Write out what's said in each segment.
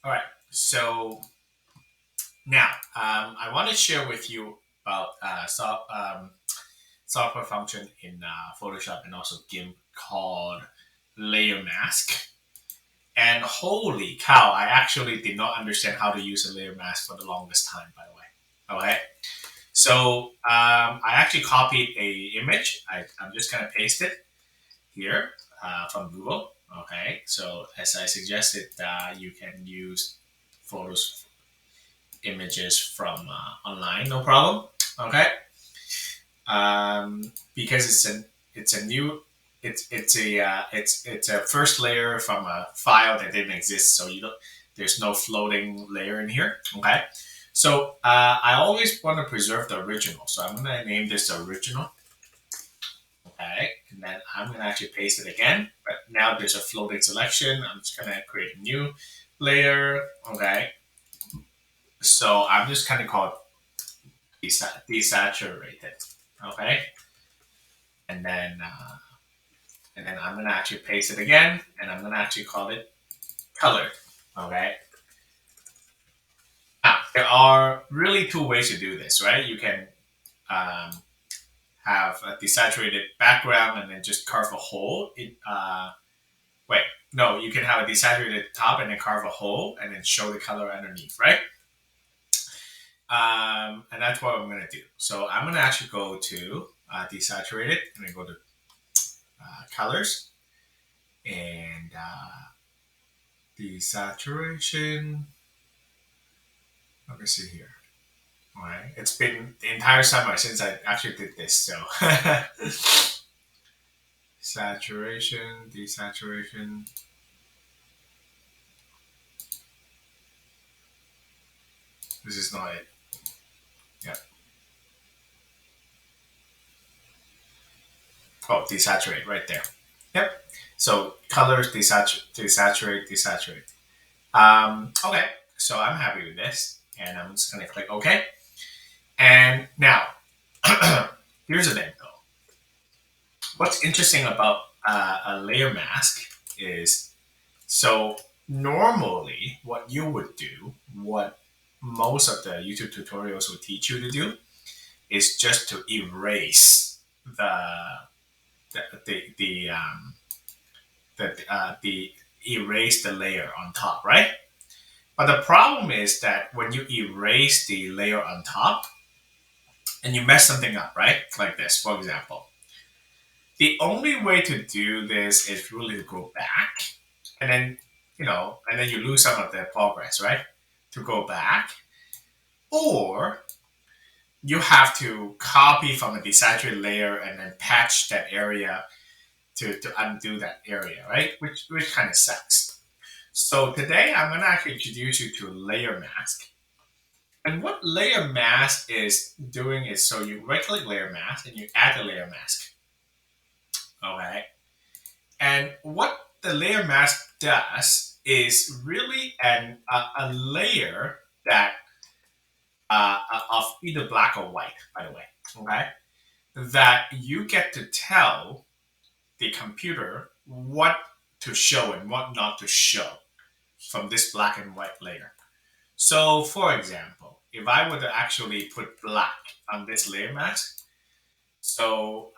All right. So now I want to share with you about software function in Photoshop and also GIMP called layer mask. And holy cow, I actually did not understand how to use a layer mask for the longest time, by the way. Okay. So I actually copied a image. I'm just gonna paste it here from Google. Okay. So as I suggested, you can use photos, images from online, no problem. Okay. Because it's a new it's a first layer from a file that didn't exist, so you don't there's no floating layer in here. Okay, so I always want to preserve the original, so I'm gonna name this original. Okay, and then I'm gonna actually paste it again, but now there's a floating selection. I'm just gonna create a new layer. Okay, so I'm just kind of call it desaturated. Okay, and then I'm gonna actually paste it again, and I'm gonna actually call it color. Okay. Now there are really two ways to do this, right? You can um, have a desaturated background and then just carve a hole. Wait, no, you can have a desaturated top and then carve a hole and then show the color underneath, right? And that's what I'm gonna do. So I'm gonna actually go to desaturated and then go to colors and desaturation. Let me see here. All right. It's been the entire summer since I actually did this. So saturation, desaturation. This is not it. Yep. Oh, desaturate right there. Yep. So colors, desaturate, desaturate. Okay. So I'm happy with this. And I'm just going to click OK. And now, here's the thing though. What's interesting about a layer mask is so normally what you would do, what most of the YouTube tutorials will teach you to do, is just to erase the the the um, the erase the layer on top, right? But the problem is that when you erase the layer on top and you mess something up, right? Like this, for example, the only way to do this is really to go back and then and then you lose some of the progress, right? To go back, or you have to copy from a desaturated layer and then patch that area to undo that area, right? Which kind of sucks. So today I'm gonna actually introduce you to layer mask. And what layer mask is doing is so you right click layer mask and you add a layer mask. Okay. And what the layer mask does is really a layer that of either black or white, by the way, okay, that you get to tell the computer what to show and what not to show from this black and white layer. So, for example, if I were to actually put black on this layer mask, so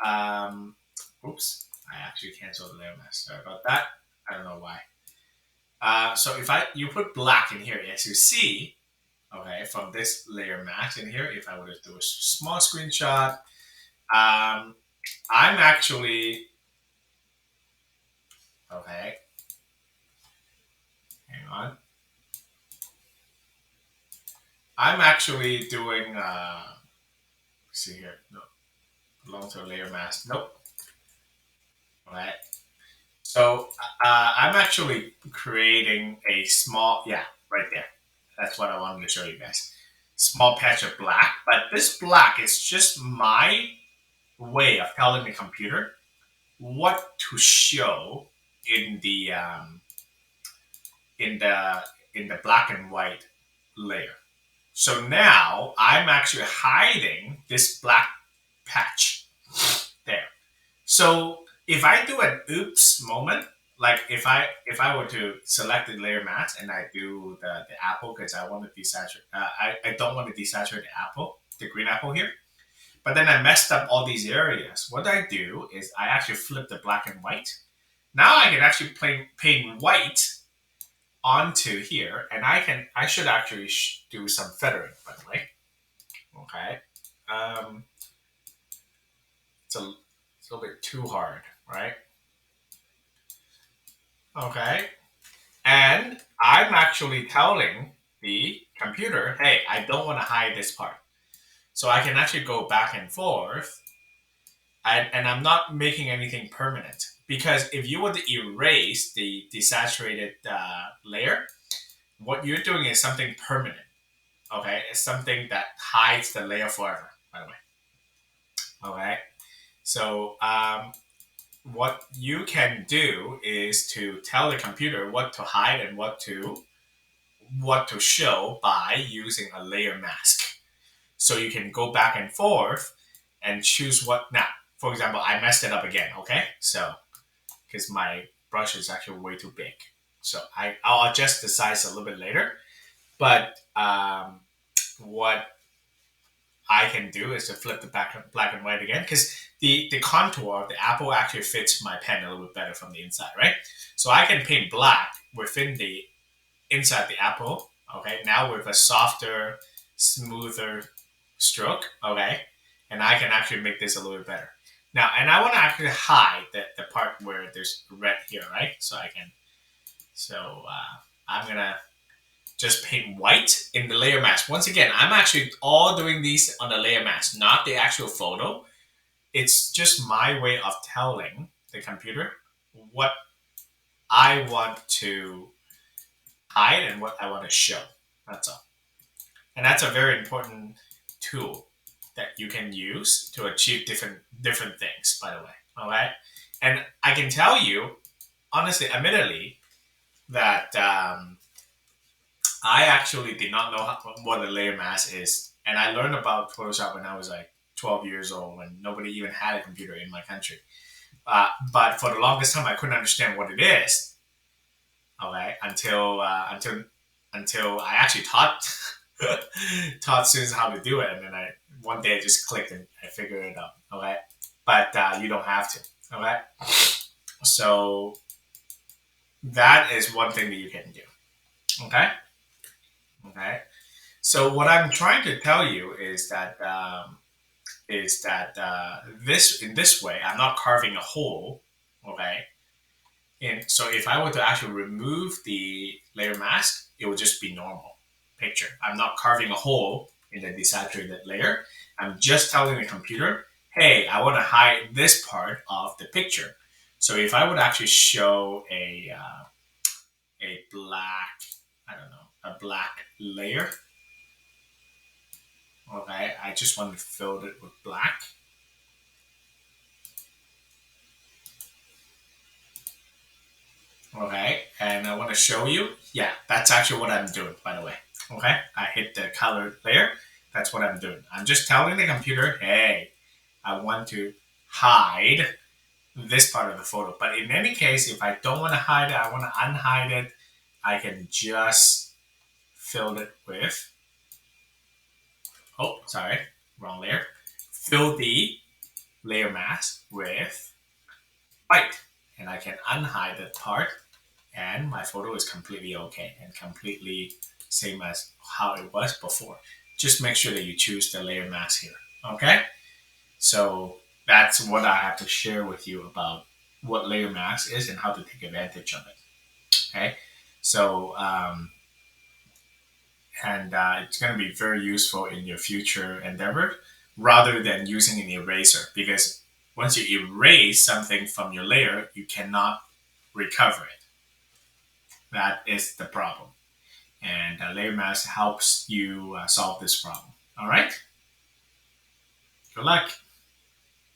oops, I actually canceled the layer mask. Sorry about that. I don't know why. So if you put black in here, as you see, okay, from this layer mask in here, if I were to do a small screenshot, I'm actually okay. Hang on. I'm actually doing. See here. No, belong to a layer mask. Nope. All right. So I'm actually creating a small. Yeah, right there. That's what I wanted to show you guys. Small patch of black, but this black is just my way of telling the computer what to show in the in the in the black and white layer. So now I'm actually hiding this black patch there. So if I do an oops moment, like if I were to select the layer mask and I do the apple because I want to desaturate, I don't want to desaturate the apple, the green apple here. But then I messed up all these areas. What I do is I actually flip the black and white. Now I can actually paint white onto here, and I should actually do some feathering, by the way. Okay, um, it's a little bit too hard, right? Okay, and I'm actually telling the computer, hey, I don't want to hide this part, so I can actually go back and forth, and I'm not making anything permanent because if you were to erase the desaturated layer, what you're doing is something permanent. Okay, it's something that hides the layer forever. By the way, okay. So what you can do is to tell the computer what to hide and what to show by using a layer mask. So you can go back and forth and choose what. Now, for example, I messed it up again. Okay, so because my brush is actually way too big, so I'll adjust the size a little bit later. But what I can do is to flip the black and white again because the contour of the apple actually fits my pen a little bit better from the inside, right? So I can paint black within the inside the apple, okay, now with a softer, smoother stroke, okay, and I can actually make this a little bit better. Now, and I want to actually hide the part where there's red here, right? I'm gonna just paint white in the layer mask. Once again, I'm actually all doing these on the layer mask, not the actual photo. It's just my way of telling the computer what I want to hide and what I want to show. That's all. And that's a very important tool that you can use to achieve different things, by the way. All right. And I can tell you, honestly, admittedly, that I actually did not know what a layer mask is. And I learned about Photoshop when I was like 12 years old, when nobody even had a computer in my country. But for the longest time, I couldn't understand what it is. Okay, until I actually taught taught students how to do it, and then I one day I just clicked and I figured it out. Okay, but you don't have to. Okay, so that is one thing that you can do. Okay, okay. So what I'm trying to tell you is that this in this way I'm not carving a hole. Okay, and so if I were to actually remove the layer mask, it would just be normal picture. I'm not carving a hole in the desaturated layer. I'm just telling the computer, hey, I want to hide this part of the picture. So if I would actually show a black, I don't know, a black layer, okay, I just want to fill it with black. Okay, and I want to show you, yeah, that's actually what I'm doing, by the way. Okay, I hit the color layer. That's what I'm doing. I'm just telling the computer, hey, I want to hide this part of the photo. But in any case, if I don't want to hide it, I want to unhide it, I can just fill it with, oh, sorry, wrong layer. Fill the layer mask with white. And I can unhide that part, and my photo is completely okay and completely same as how it was before. Just make sure that you choose the layer mask here. Okay, so that's what I have to share with you about what layer mask is and how to take advantage of it. Okay, so and it's going to be very useful in your future endeavor rather than using an eraser, because once you erase something from your layer, you cannot recover it. That is the problem. And layer mask helps you solve this problem. All right. Good luck.